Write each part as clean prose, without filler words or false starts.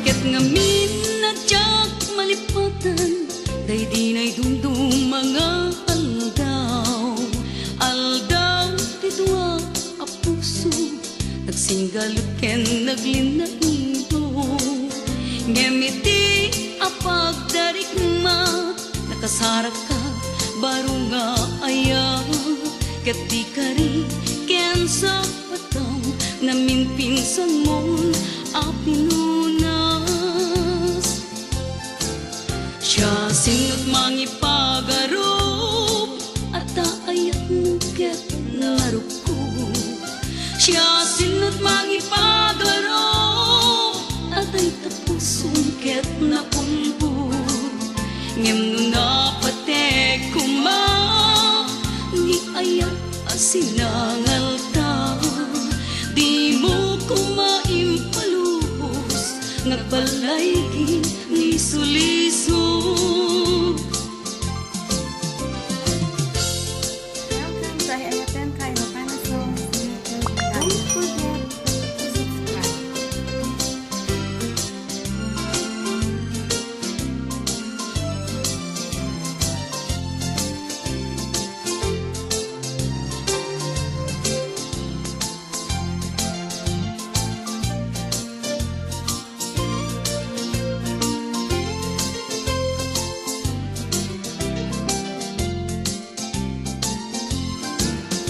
ket ngamin na tiyak malipatan, day di na'y dumdum mga aldaw. Aldaw ti duwa a puso, nagsinggalot ken naglinailo. Ngemiti a pagdarigma, nakasarak ka baro nga aya. Ket di kari ken sa pataw, namin pinsan mon a pinunas. Siya sinot mangipagarop, at ayat mo ket naruko. Siya sinot mangipagarop, at ay tapusong ket napulbo. Ngem no napatek kuma, ni ayat asinangal ta. Di mo kumaimpalubos, nagbalay ni sulisog. Welcome to Ayaten Kaino Panasonic YouTube. Don't forget to subscribe.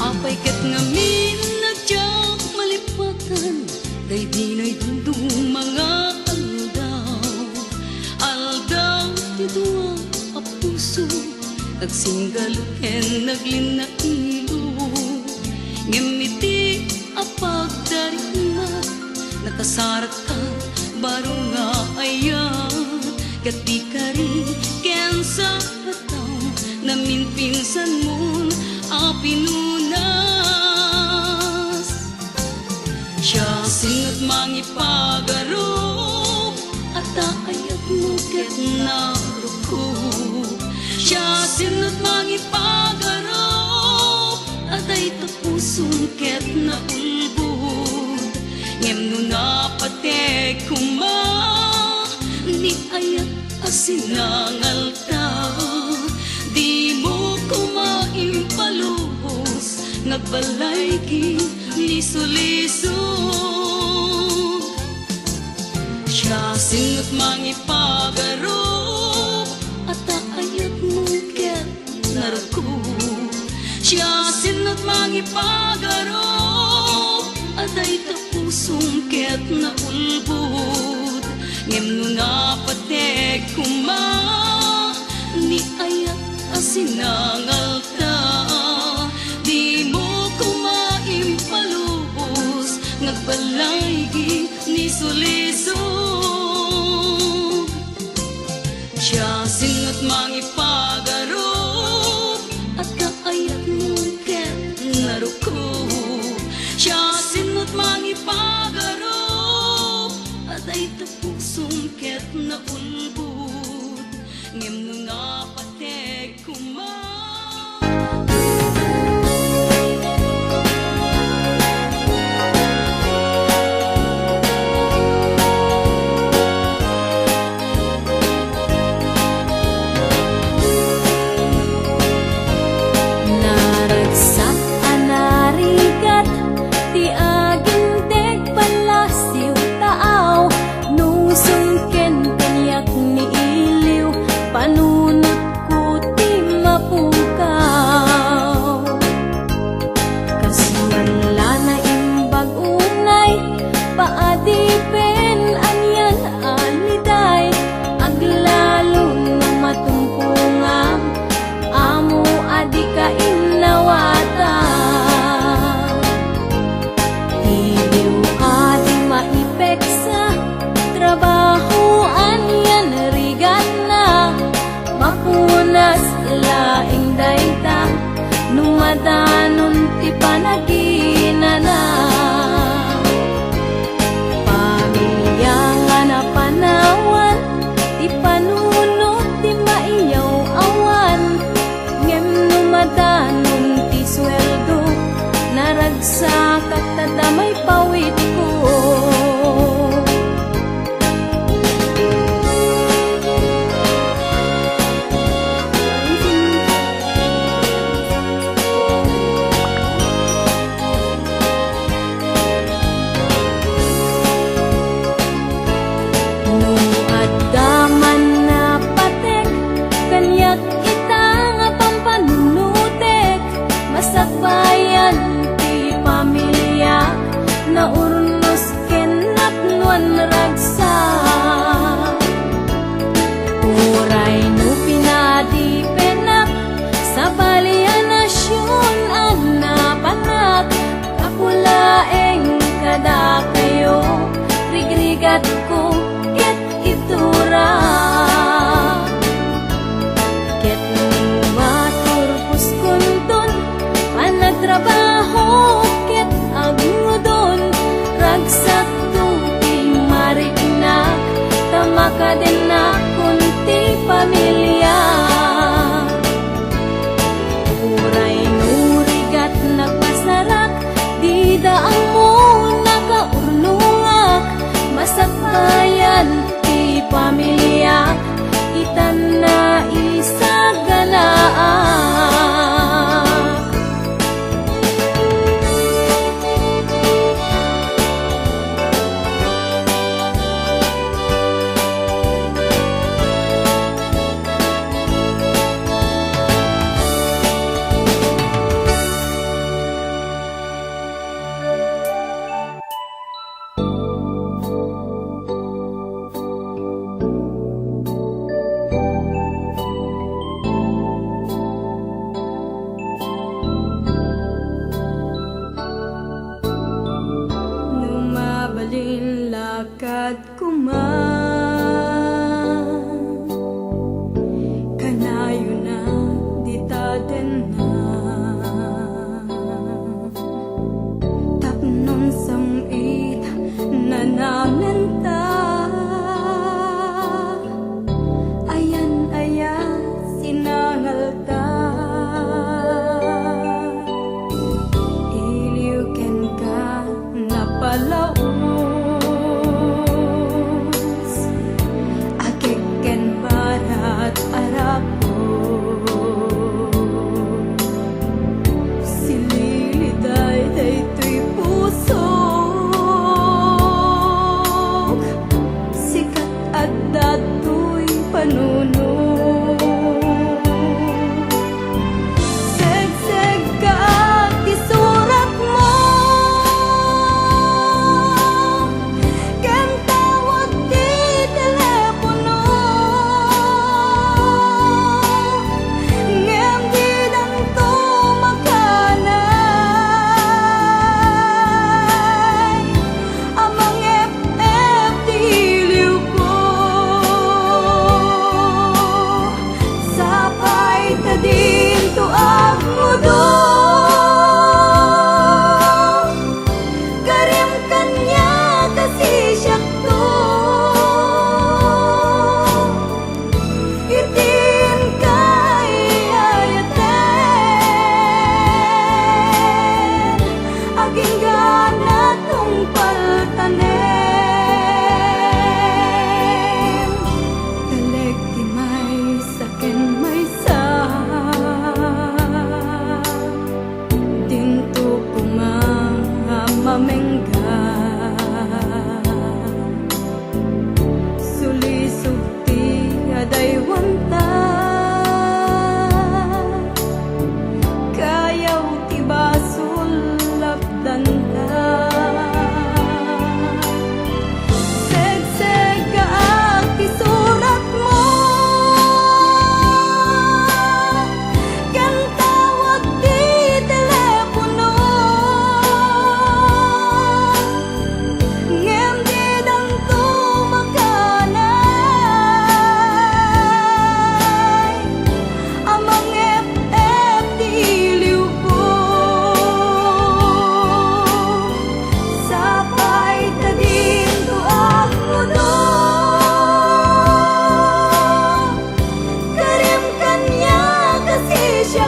Apay ket ngamin na tiyak malipatan, day di na'y dumdum mga aldaw. Aldaw ti duwa a puso, nagsinggalot ken naglinailo. Ngemiti a pagdarigma, nakasarak ka baro nga ayat. Ket di kari ken sa pataw, namin pinsan mon a pinunas. Siya sinot mangipagarop, at ayat mo ket naruko. Siya sinot mangipagarop, at ay tapusong ket naulbod. Ngem no napatek kuma, ni ayat asinangal ta. Di mo kumaimpalubos, nagbalay ni sulisog. Siya sinot mangipagarop, at ayat mo ket naruko. Siya sinot mangipagarop, at ay tapusong ket naulbod. Ngem no napatek kuma, ni ayat asinangal ta. Di mo kumaimpalubos, nagbalay ni sulisog. Siya sinot mangipagarop, at kaayat mo ket naruko. Siya sinot mangipagarop, at ay tapusong ket naulbod. Ngem no napatek kuma,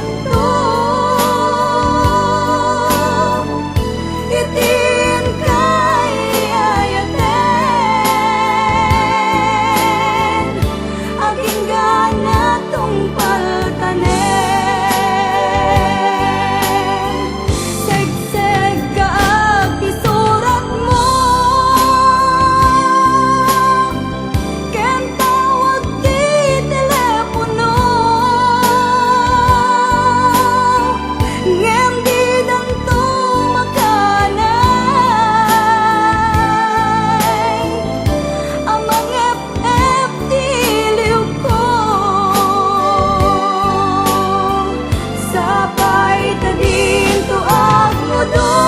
sakto. Itin kay ayaten, aging gana tong paltanen. Segseg kaag isurat mo, ken tawag ti telepono. Ngem di danto makanay, amang FF diliw ko. Sabay ta din tuag mo do,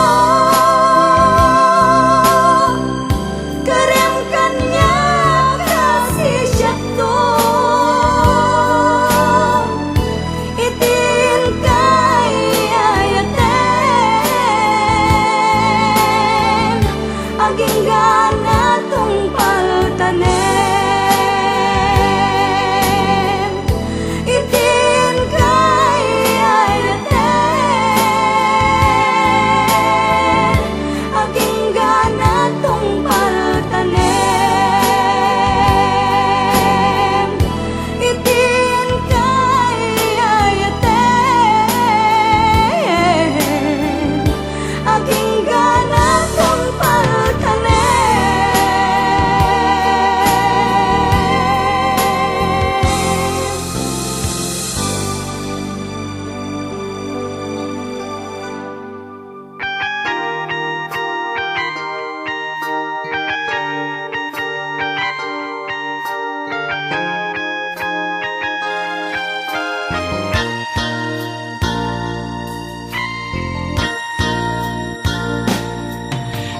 karem kanya kasi syakto. Itin kay ayaten, aging gana tong paltanen. Itin kay ayaten, aging gana tong paltanen. Itin kay ayaten, aging gana tong paltanen.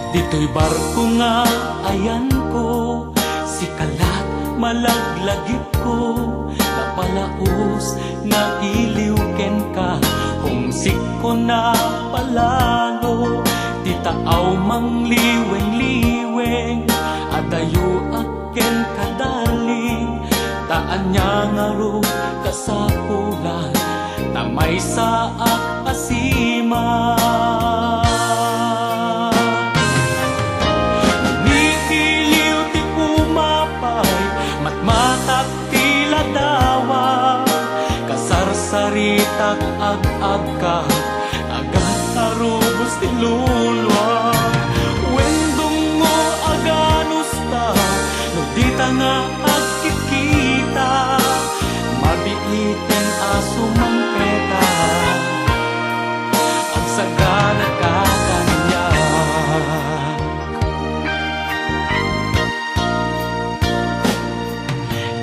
Dito'y barko nga ayan ko, si kalat malaglagip ko, napalaos nga iliw ken ka, humsik ko na palalo, di taaw mangliweng-liweng, adayo aken kadaling, taan niya nga ro kasapulan, tamay sa asima. Saritak ag-ag ka, agad arubos ti lulwa. Wendong mo aganos ta, nagdita nga agkikita, mabiiten aso mang peta, ang sagana ka kanya.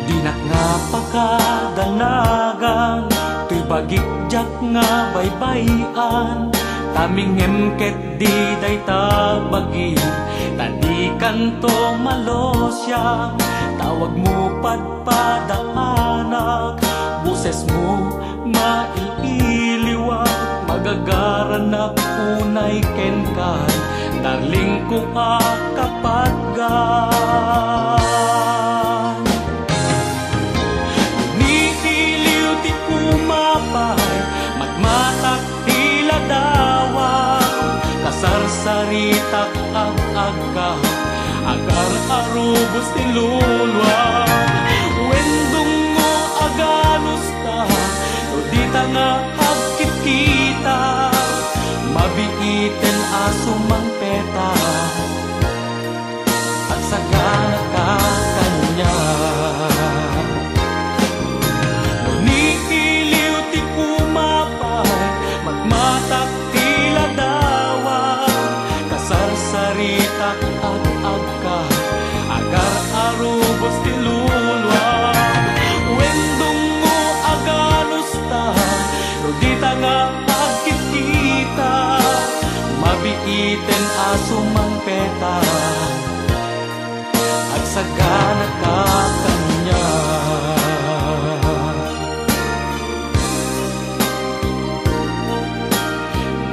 Dinak nga pakadanagan, bagikjak nga baybayan, taming emket di day tabagi, tadikan to malosya, tawag mo padpadaanak, buses mo maililiwag, magagaranak unay kenkan, darling ko akapadgan. Matmatak tila dawa, kasarsaritak ag-ag ka, agar arubos ti lulwa. Wendong mo aganos ta, no dita nga agkikita, mabiiten aso mang peta, at sagana ka kanya. Matmatak tila dawa, kasarsaritak ag-ag ka, agar arubos ti lulwa. Wendong mo aganos ta, no dita nga agkikita, mabiiten aso mang peta, at sagana ka kanya.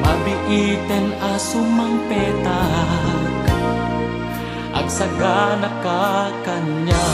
Mabiiten aso mang petak, agsagana ka kanya.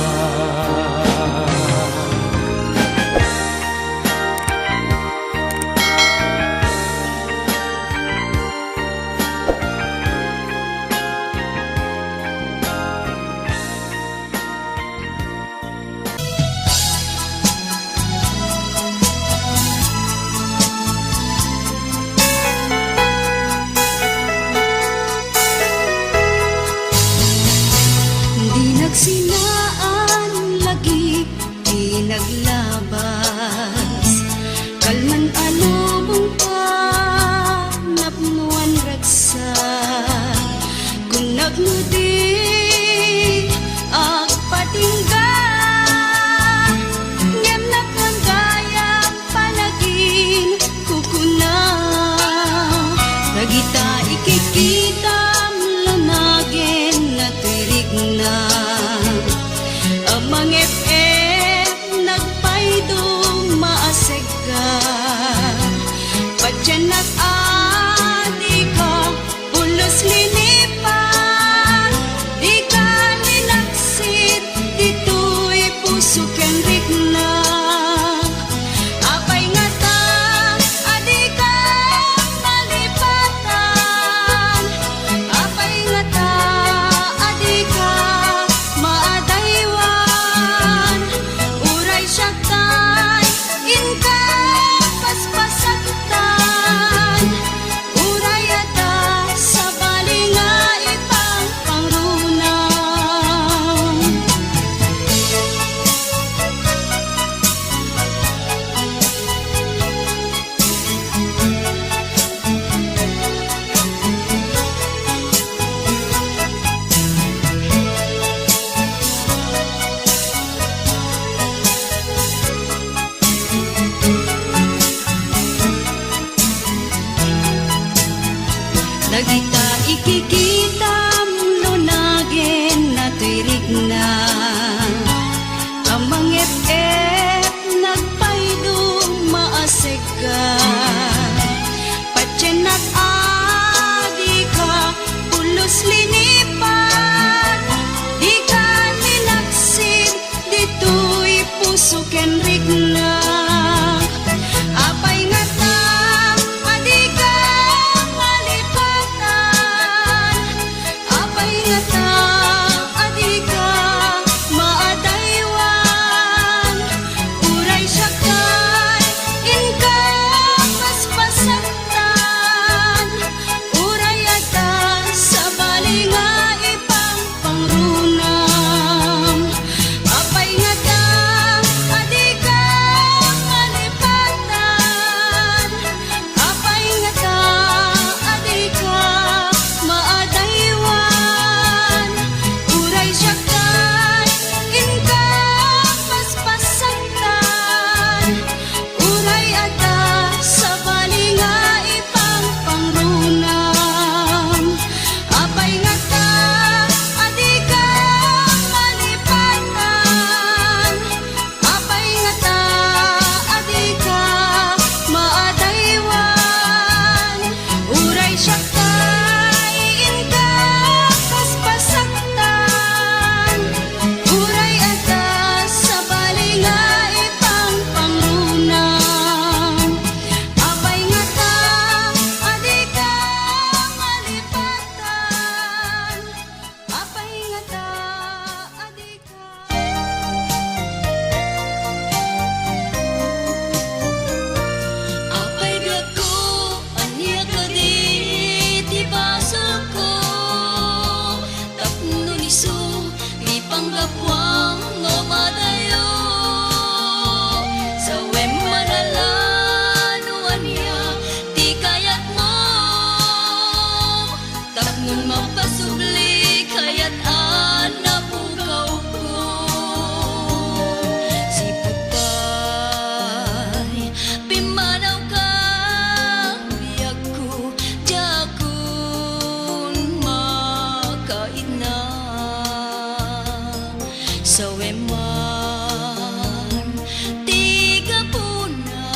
mapasubli kaya't napukaw ko. Siputay pimanaw ka biyak ko jakun makain na saweman tiga puna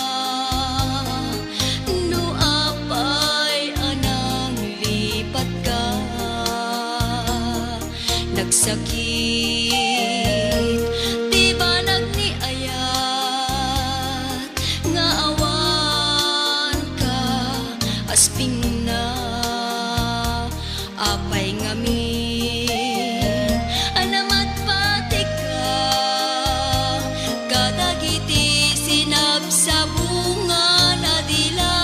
no apay anang lipat ka nagsakit di ba nagniayat nga awan ka asping na apay ngamin anamat pati ka kadagiti sinab sa bunga na dila.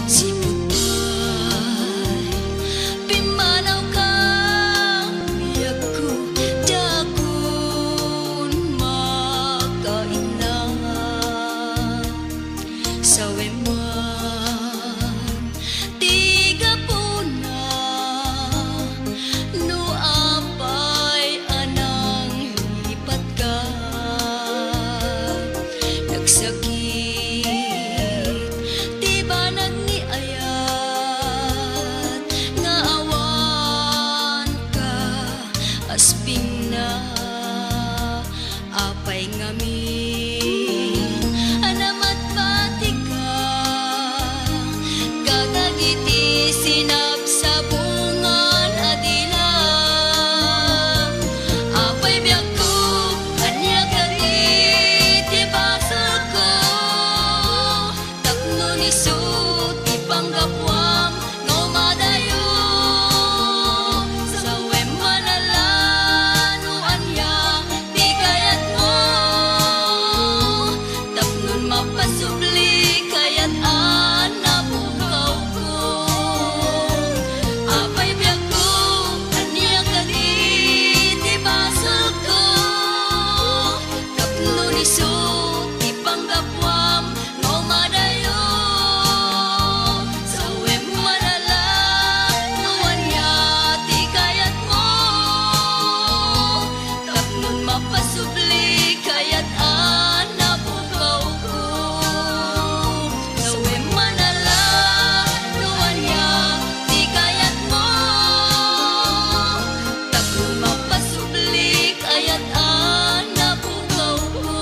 Siputay pimanaw ka biyak ko jakun makain na saweman tiga puna no apay anang lipat ka nagsakit di ba nagniayat nga awan ka asping na apay ngamin anamat pati ka kadagiti sinab sa bungan adila apay biyak ko anya kaditi basal ko tapno ni sut ipanggapwam no madayo sawen manalano anya di kayat mo tapnon mapasubli kayat napukaw ko apay biyak ko anya kaditi basal ko tapno ni sut ipanggapwam no madayo sawen manalano anya di kayat mo tapnon mapasubli kayat napukaw ko sawen manalano anya di kayat mo tapnon mapasubli kayat napukaw ko.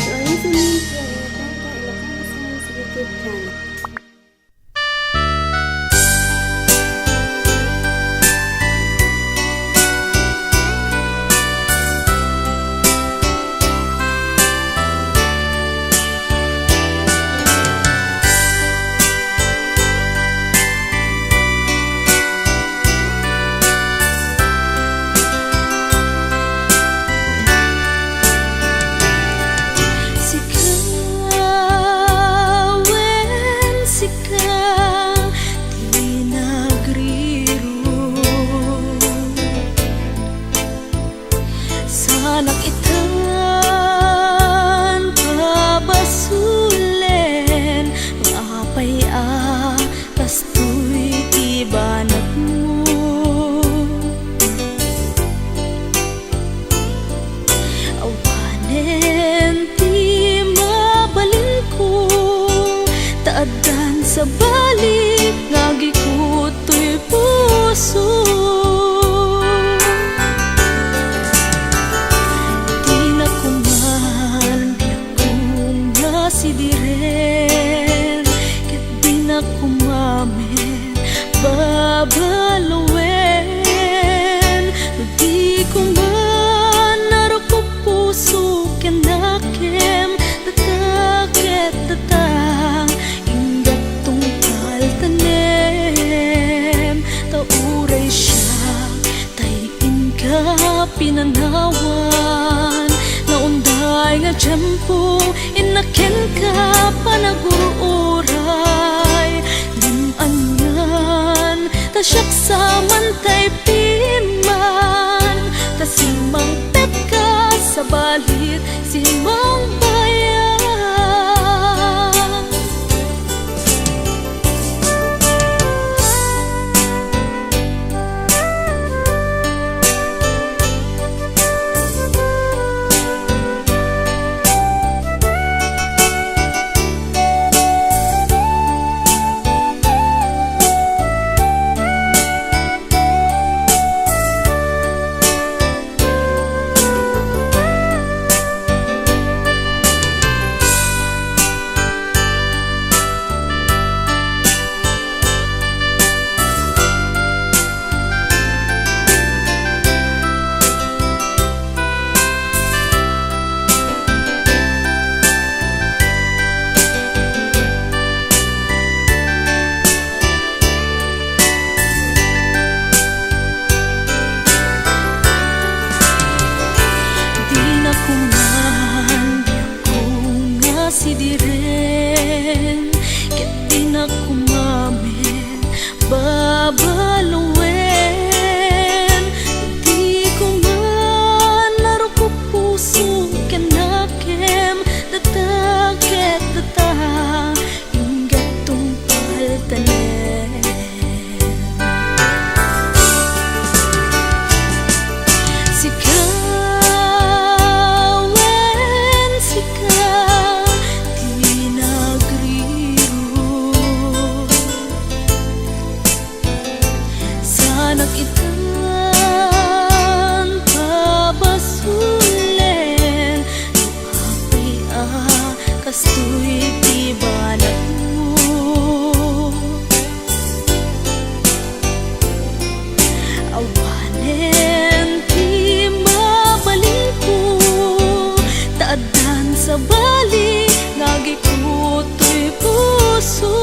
So, ayun sa media, Ilocano Songs YouTube channel. Sanak itan pabasulen ngapay kastoy ibanat mo awanen ti mabalin ko taadan sa balik ngagikutoy puso. Sidiren ket di na kumamen babaluwen di ko man naruko puso kenakem tataket tatang ingat tungkal tanen po inaken ka panaguuray limangan tasyak sa mantay piman tasimang pet ka sa balit simang bayan. Sidiren ket di na kumamen babaluwen di ko man laro ko puso kanakem datag ket datang yung gatong paltanen nakitan pabasulen apay kastoy di balat mo awanen di mabalin ko taadan sa bali nagikutoy puso.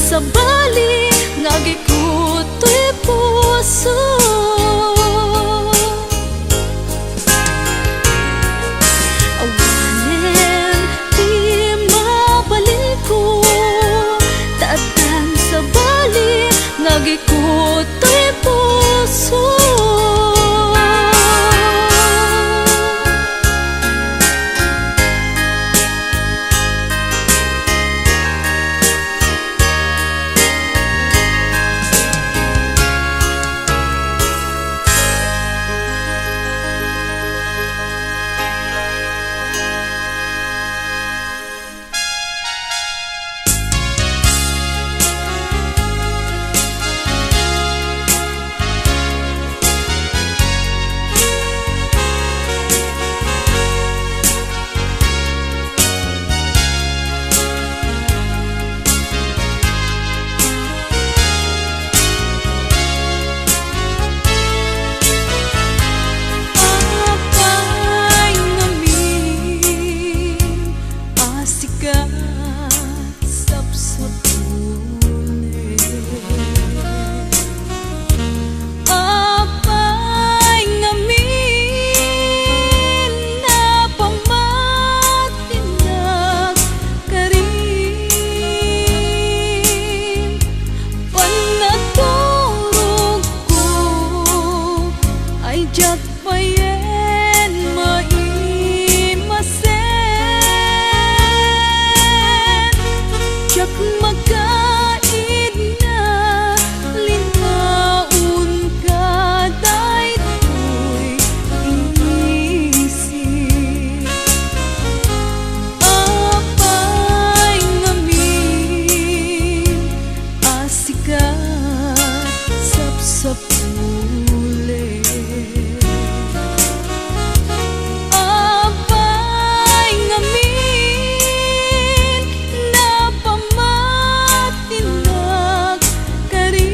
Sa bali nagikutoy puso awanen di mabalin ko taatan sa bali nagikutoy puso. Ka mapuli. Abay ngamin na pamatinag karim,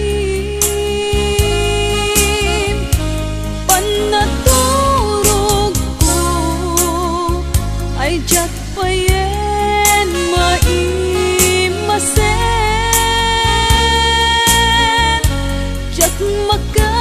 panaturog ko ay jat payen maimasen, jat maka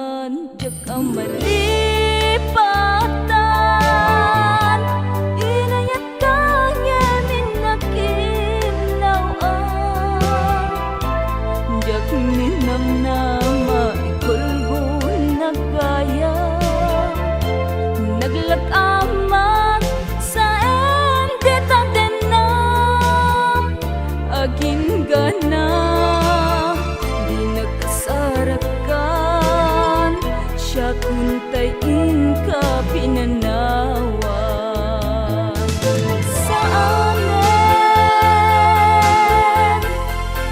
diyak ang malipatan. Inayat kanya minakinawan, diyak minamnama ikulbun na kaya. Naglakamak sa endita denam agin gana, di nakasarakan siya kuntayin ka pinanawan. Sa amin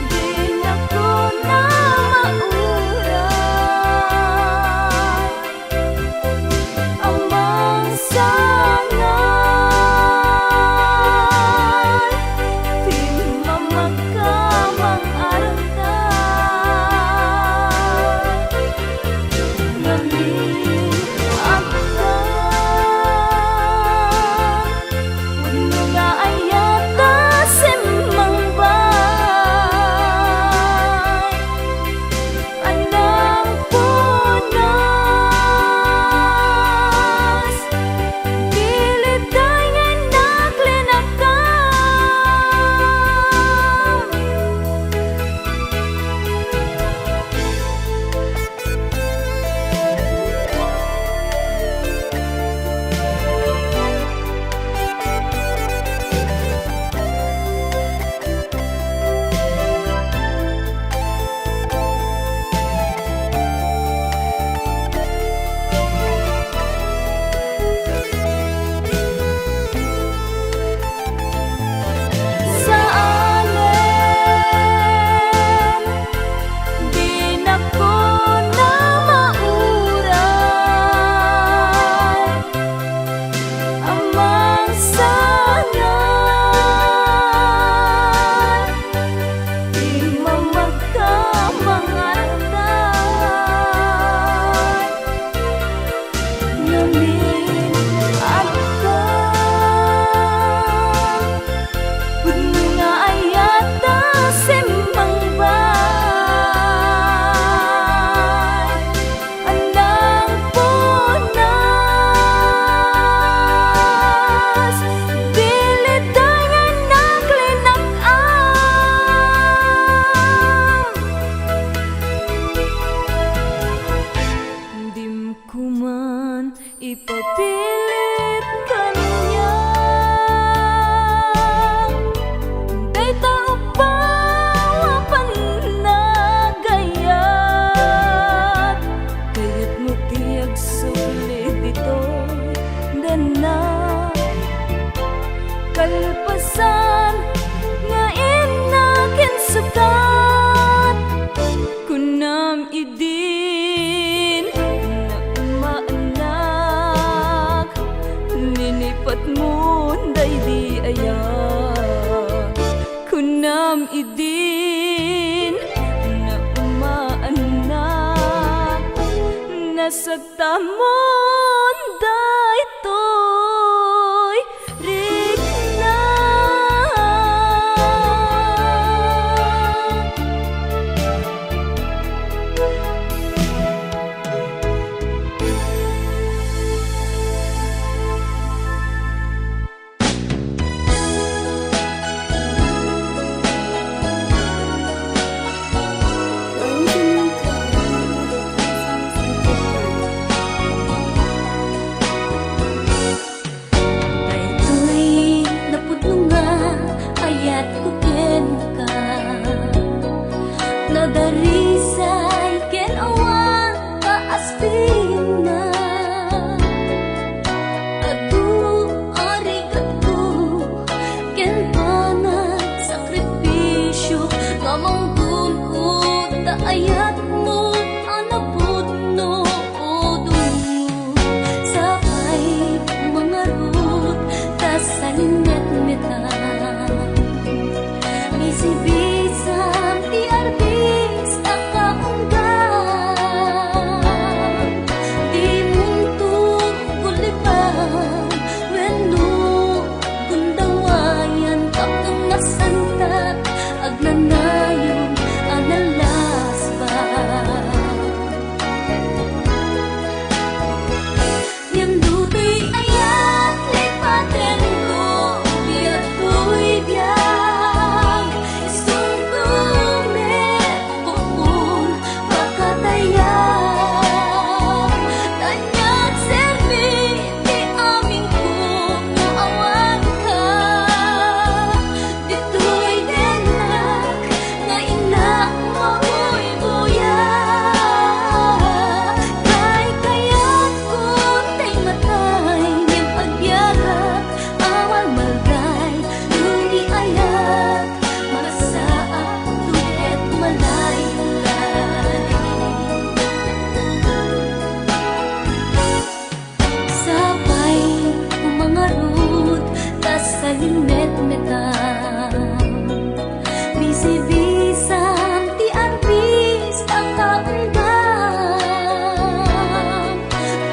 di na ko na mauray amang sangan, di mamakamang arantan. Ngamin agdan, huwag mo nga ayata simang bay. Anang punas, pilit tayo naglinakan. Sa amin di na ko na mauray amang sangan, di mamagkamang arantan. Ngamin agdan, huwag mo nga ayata simang bay. Anang punas, pilit tayo naglinakan. Dim ko man ipapilit kanya, day tao pa panagayat. Kaya't mo tiyag sulit dito dana, kalpasan nga inakin sukat. Kunam idin na umaanak, linipat mo day di ayak. Kunam idin na umaanak, nasagta mo day to'y rikna. You're listening to Elakana Songs with Kid Johnny. tinetmetam. Bisibisam ti arbis ang kaundang.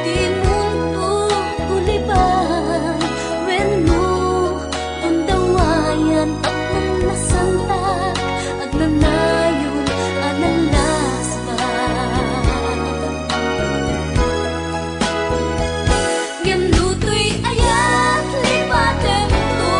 Ti mundo kuliban wenno undawayan at nang nasantak agnanayon analasban. Ngem lutoy ayat lipatem to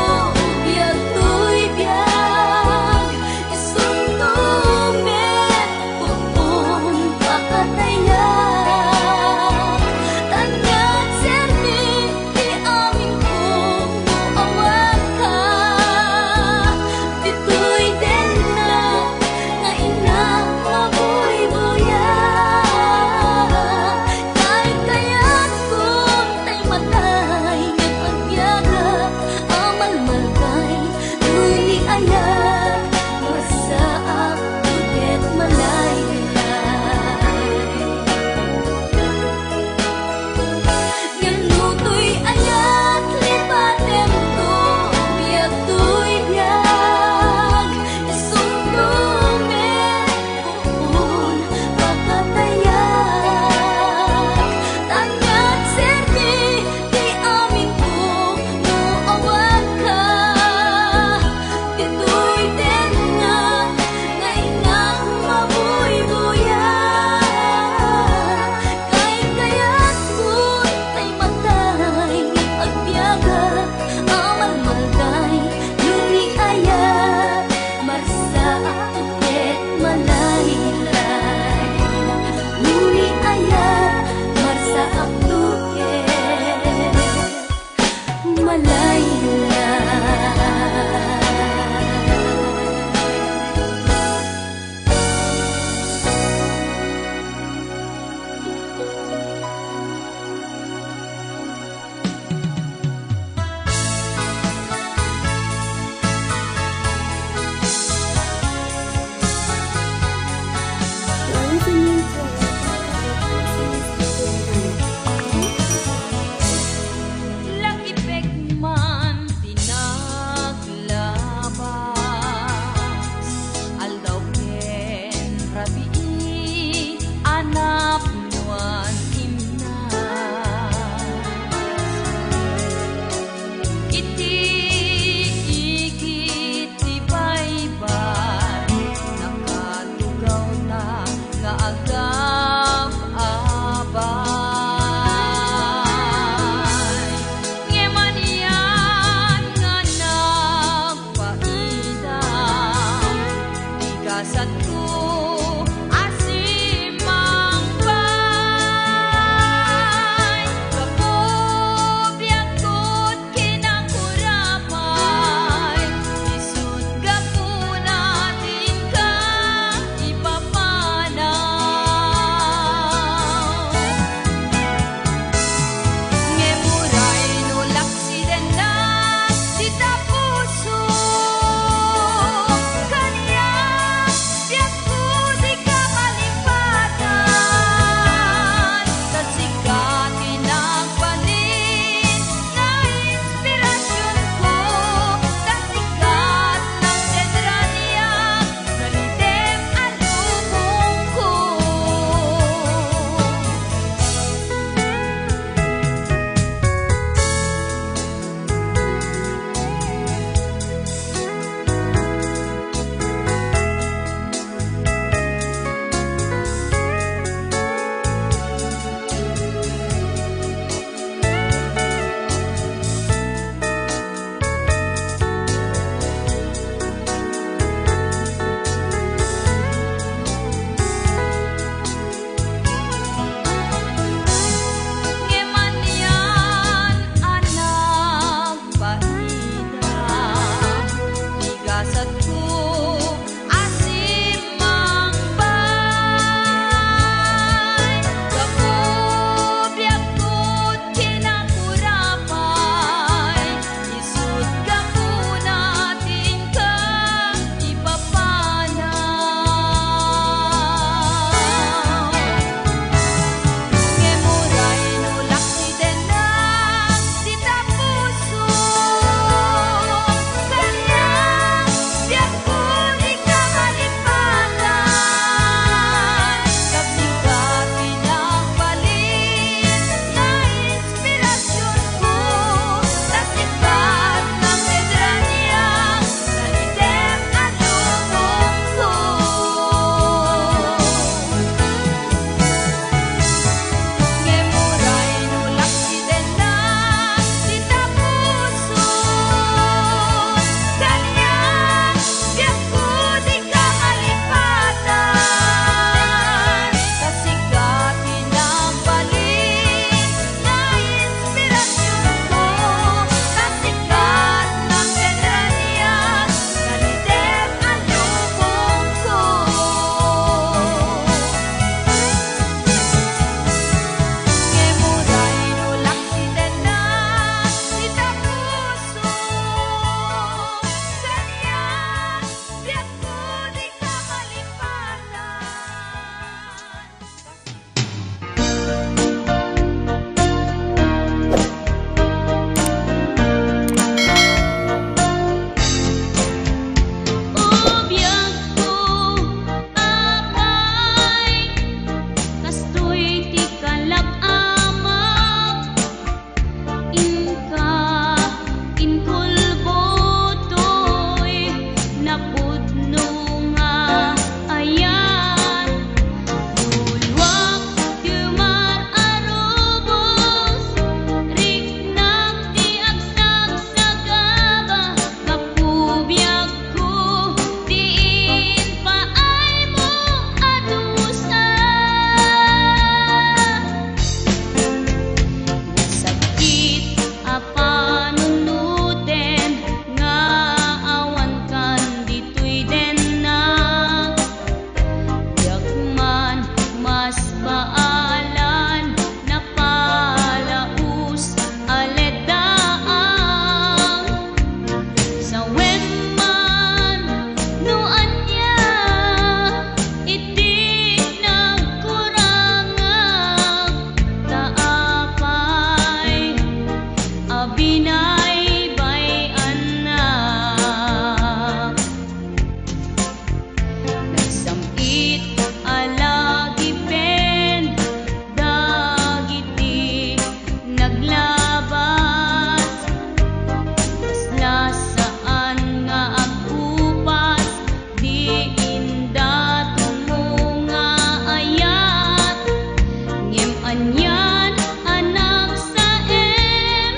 anyan anak sa em,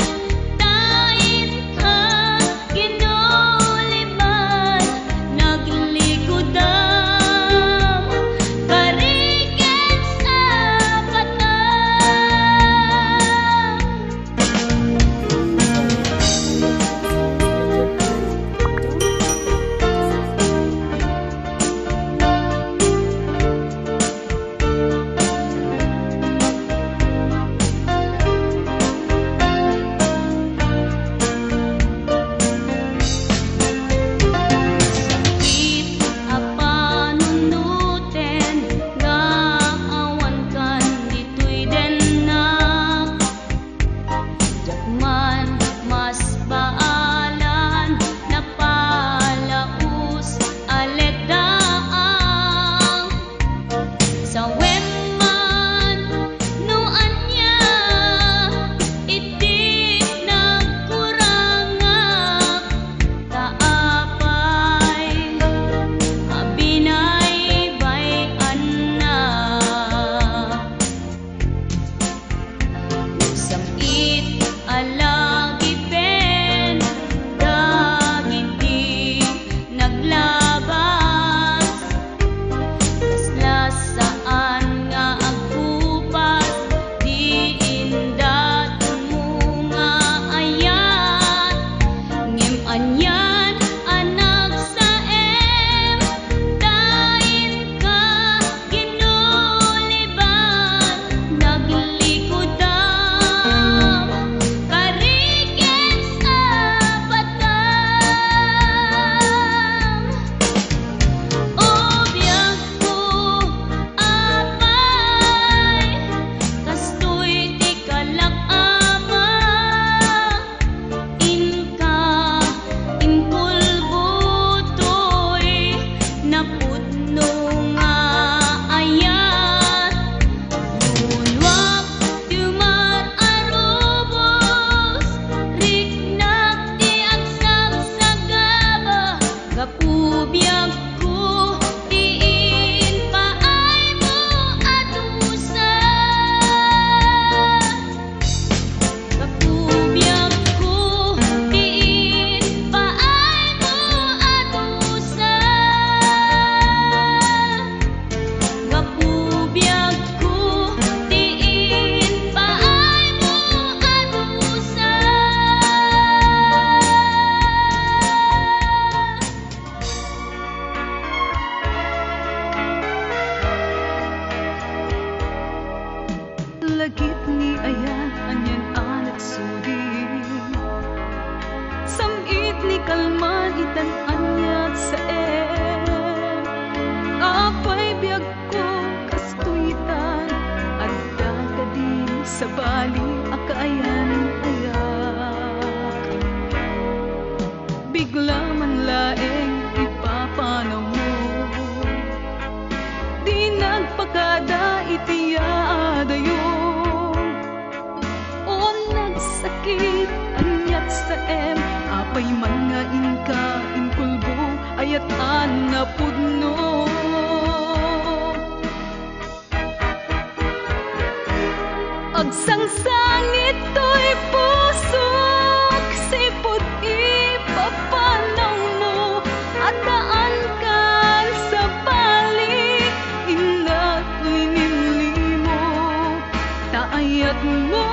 tain ka ginuliban, naglikudan, karikin sa lagip ni ayan anyan anak suri, samit ni kalman itan anyat sa apay biyag ko kastuitan, adda ka din sa bali akaayan ayak, bigla man laeng ipapanaw mo, di nagpakada itiyaada yun. Sakit anyat sa apay mga inka inkulbo ayat na pudno, agsangsangit to'y pusok sipot ipapanaw mo at daan kan sa balik inat linilimo taayat mo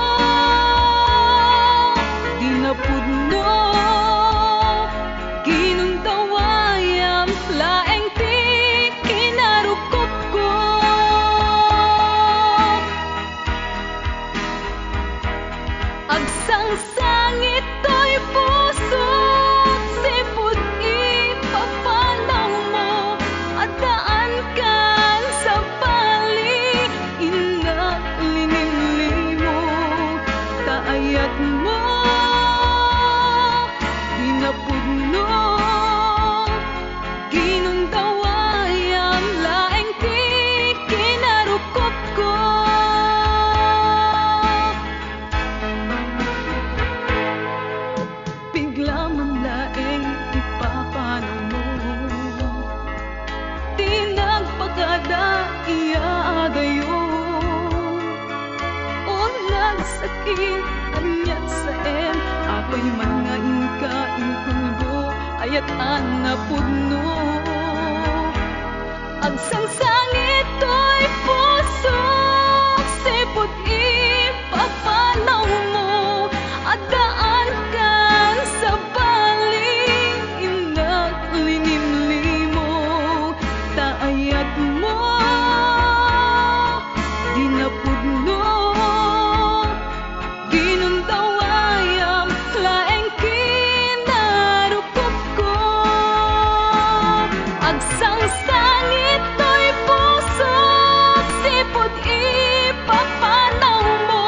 pudno ginuntawayam laeng ti kinarukop ko, agsangsangit to'y puso sipot ipapanaw mo at daan kan sa bali inak linilimo taayat mo pudno ginuntawayam laeng ti kinarukop ko, bigla man sakit anyat saen ako'y mga inkaing kulbo ayat na pudno agsang sangit to'y puso sipot ipapanaw mo at daan kan sa baling inak linimlimo taayat mo di na pudno ginundawayam laeng kinarukop ko agsang sangit to'y puso sipot ipapanaw mo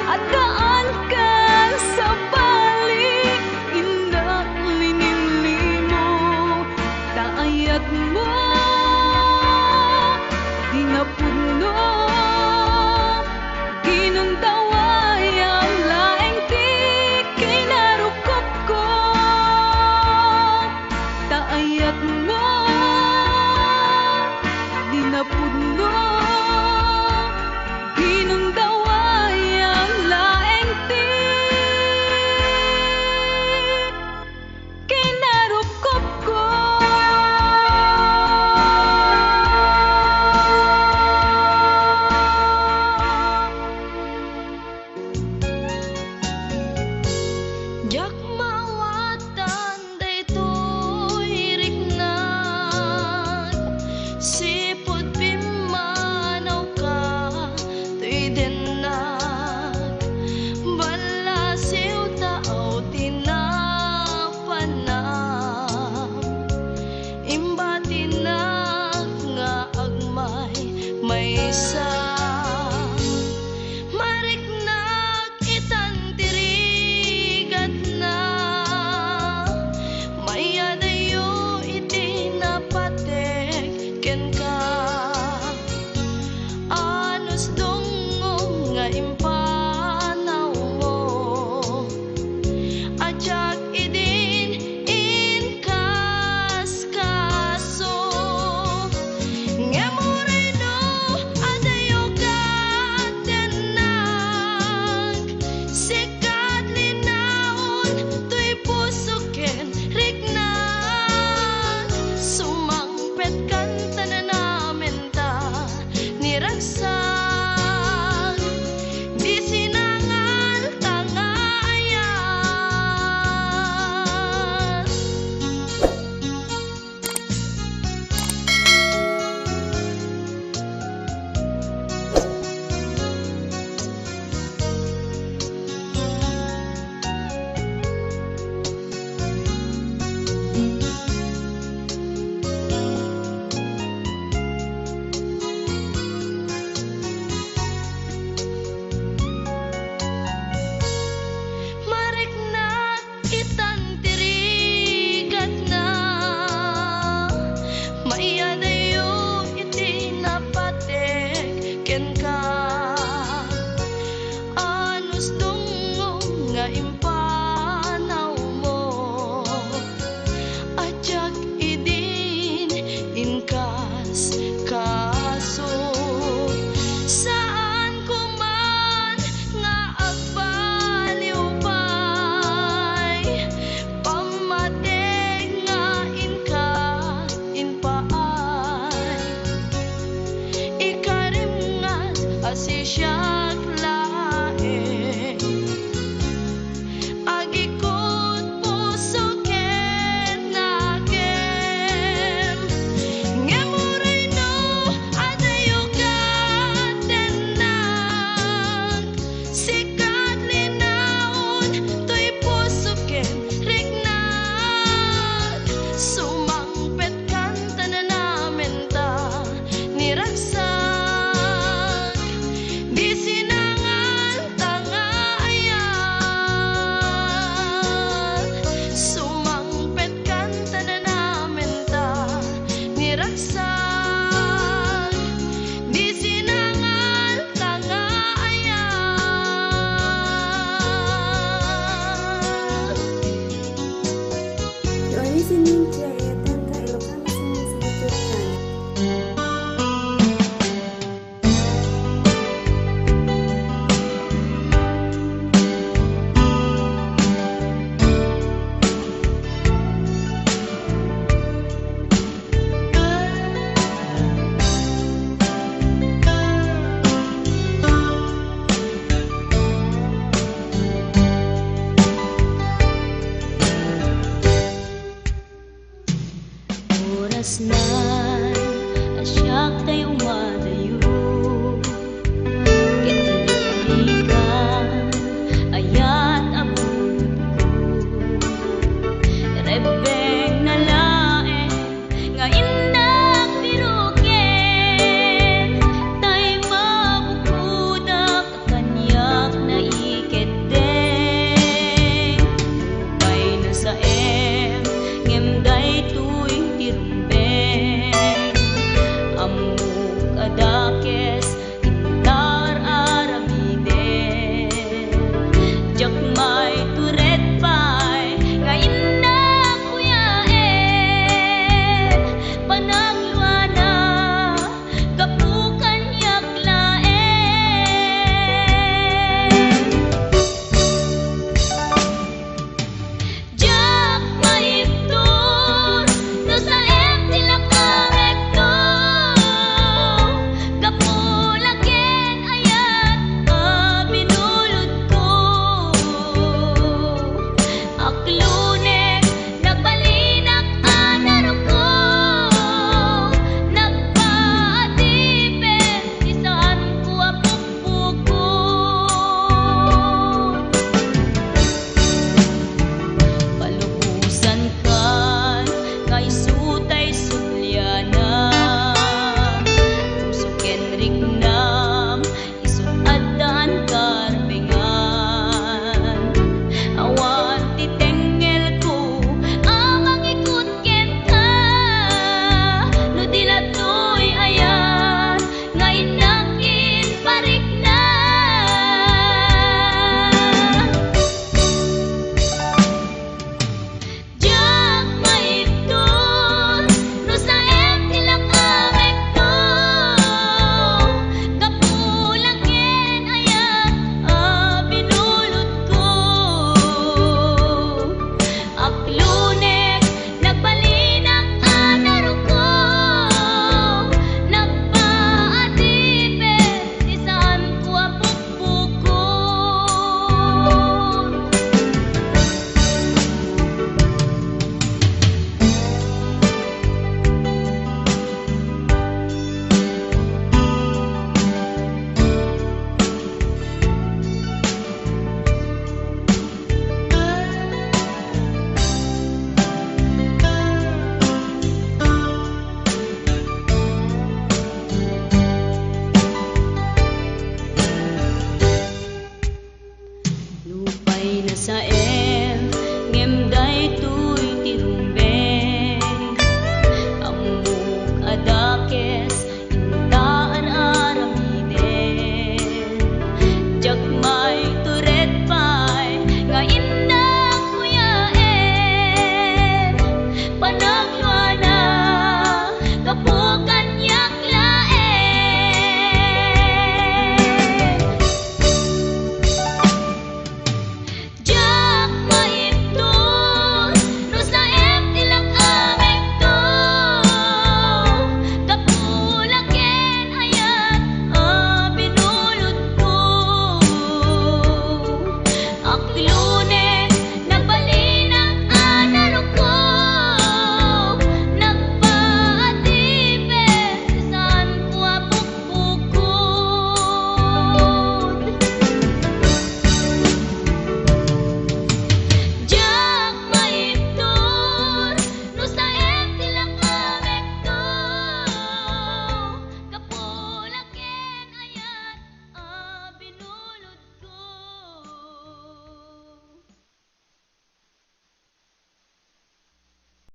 at daan kan sa balik inak linimlimo taayat mo di na pudno ginundaw